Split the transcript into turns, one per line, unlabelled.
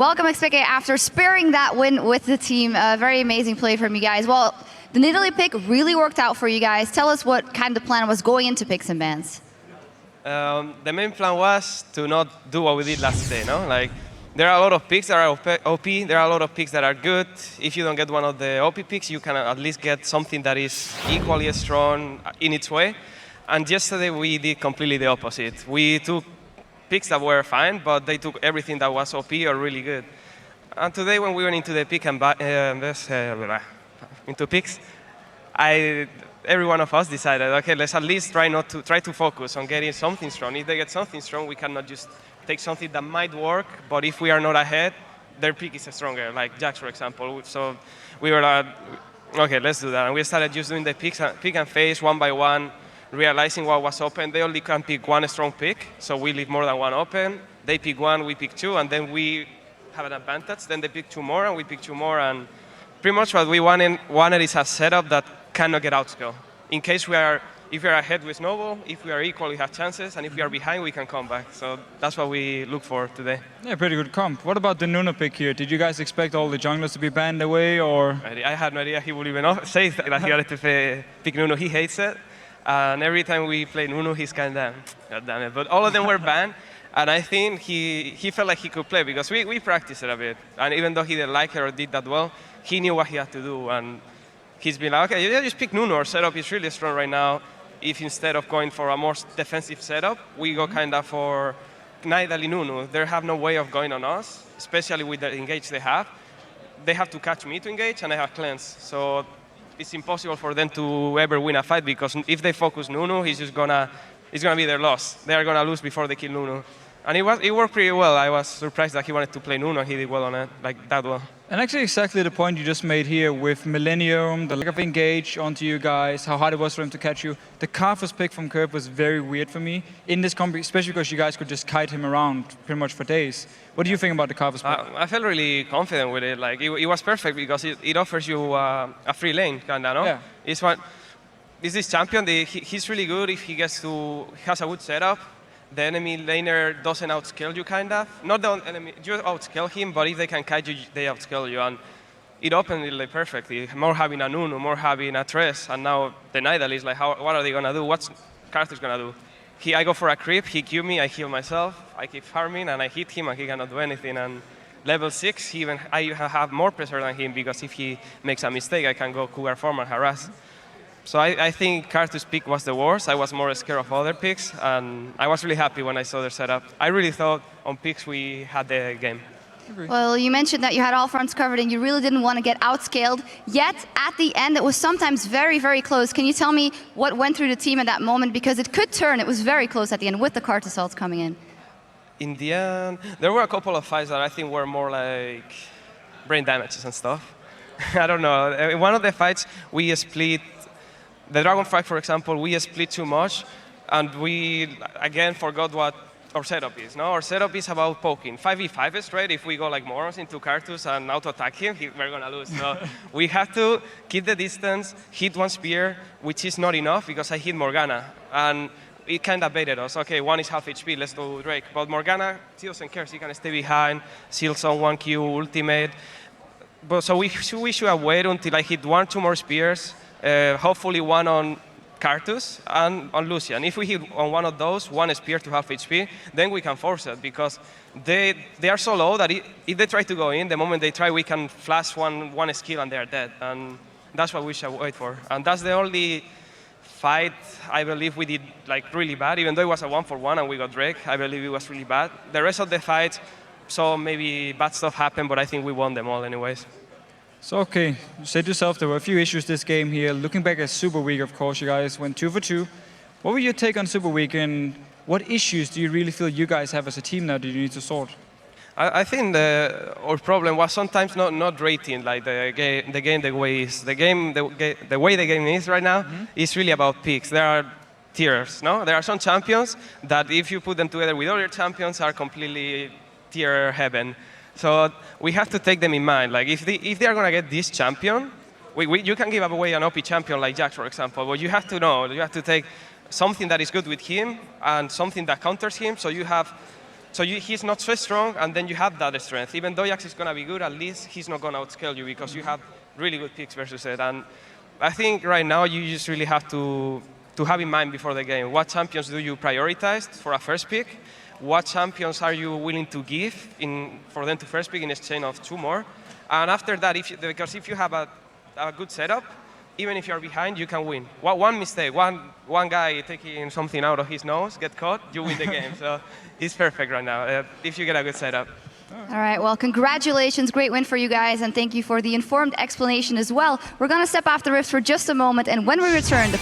Welcome, XPK, after sparing that win with the team. Very amazing play from you guys. Well, the Nidalee pick really worked out for you guys. Tell us what kind of plan was going into picks and bans.
The main plan was to not do what we did last day, no? Like, there are a lot of picks that are OP, there are a lot of picks that are good. If you don't get one of the OP picks, you can at least get something that is equally as strong in its way. And yesterday we did completely the opposite. We took picks that were fine, but they took everything that was OP or really good. And today when we went into the pick and into picks, every one of us decided, okay, let's at least try to focus on getting something strong. If they get something strong, we cannot just take something that might work, but if we are not ahead, their pick is stronger, like Jax, for example. So we were like, okay, let's do that. And we started just doing the pick and phase one by one, realizing what was open. They only can pick one strong pick, so we leave more than one open. They pick one, we pick two, and then we have an advantage. Then they pick two more, and we pick two more. And pretty much what we wanted is a setup that cannot get outscaled. In case if we are ahead, we snowball. If we are equal, we have chances. And if we are behind, we can come back. So that's what we look for today.
Yeah, pretty good comp. What about the Nuno pick here? Did you guys expect all the junglers to be banned away, or?
I had no idea he would even say that he wanted to pick Nuno. He hates it. And every time we play Nuno, he's kind of, God damn it. But all of them were banned. And I think he felt like he could play because we practiced it a bit. And even though he didn't like it or did that well, he knew what he had to do. And he's been like, okay, yeah, just pick Nuno. Our setup is really strong right now. If instead of going for a more defensive setup, we go kind of for Nidalee Nuno. They have no way of going on us, especially with the engage they have. They have to catch me to engage, and I have cleanse. So it's impossible for them to ever win a fight because if they focus Nuno, it's gonna be their loss. They are gonna lose before they kill Nuno. And it worked pretty well. I was surprised that he wanted to play Nuno, and he did well on it, like that well.
And actually exactly the point you just made here with Millennium, the lack of engage onto you guys, how hard it was for him to catch you. The Karthus pick from Curve was very weird for me in this comp, especially because you guys could just kite him around pretty much for days. What do you think about the Karthus pick?
I felt really confident with it. Like it was perfect because it offers you a free lane, kinda, no?
Yeah.
This champion, he's really good if he has a good setup. The enemy laner doesn't outscale you, kind of. Not the enemy, you outscale him, but if they can kite you, they outscale you. And it opened it like perfectly. More having a Nuno, more having a Tres, and now the Nidalee is like, what are they going to do? What's Karthus going to do? I go for a creep, he kill me, I heal myself, I keep farming, and I hit him, and he cannot do anything. And level 6, I have more pressure than him, because if he makes a mistake, I can go Cougar form and harass. So I think Karthus' pick was the worst. I was more scared of other picks, and I was really happy when I saw their setup. I really thought on picks we had the game.
Well, you mentioned that you had all fronts covered and you really didn't want to get outscaled. Yet, at the end, it was sometimes very, very close. Can you tell me what went through the team at that moment? Because it could turn. It was very close at the end with the Karthus ults coming in.
In the end, there were a couple of fights that I think were more like brain damages and stuff. I don't know. In one of the fights, we split. The Dragon fight, for example, we split too much, and we, again, forgot what our setup is. No? Our setup is about poking. 5v5 straight. If we go like morons into Karthus and auto-attack him, we're going to lose. So we have to keep the distance, hit one spear, which is not enough, because I hit Morgana. And it kind of baited us. Okay, one is half HP, let's do Drake. But Morgana, she doesn't care. She can stay behind, seal someone, Q, ultimate. But so we should have waited until I hit 1-2 more spears, hopefully one on Karthus and on Lucian. If we hit on one of those, one spear to half HP, then we can force it, because they are so low that if they try to go in, the moment they try, we can flash one skill and they are dead. And that's what we should wait for. And that's the only fight I believe we did like really bad, even though it was a 1-for-1 and we got Drake. I believe it was really bad. The rest of the fights, so maybe bad stuff happened, but I think we won them all anyways.
So, okay, you said yourself there were a few issues this game here. Looking back at Super Week, of course, you guys went 2 for 2. What were your take on Super Week, and what issues do you really feel you guys have as a team now that you need to sort?
I think our problem was sometimes not rating like the game the way is. The way the game is right now is really about picks. There are tiers, no? There are some champions that if you put them together with other champions are completely tier heaven. So we have to take them in mind. Like if they are going to get this champion, you can give away an OP champion like Jax, for example, but you have to know, you have to take something that is good with him and something that counters him, so you have So he's not so strong, and then you have that strength. Even though Jax is going to be good, at least he's not going to outscale you because you have really good picks versus it. And I think right now you just really have to have in mind before the game, what champions do you prioritize for a first pick? What champions are you willing to give for them to first pick in exchange of 2 more? And after that, because if you have a good setup, even if you're behind, you can win. One mistake, one guy taking something out of his nose, get caught, you win the game. So it's perfect right now if you get a good setup.
All right, well, congratulations. Great win for you guys, and thank you for the informed explanation as well. We're going to step off the rift for just a moment, and when we return, the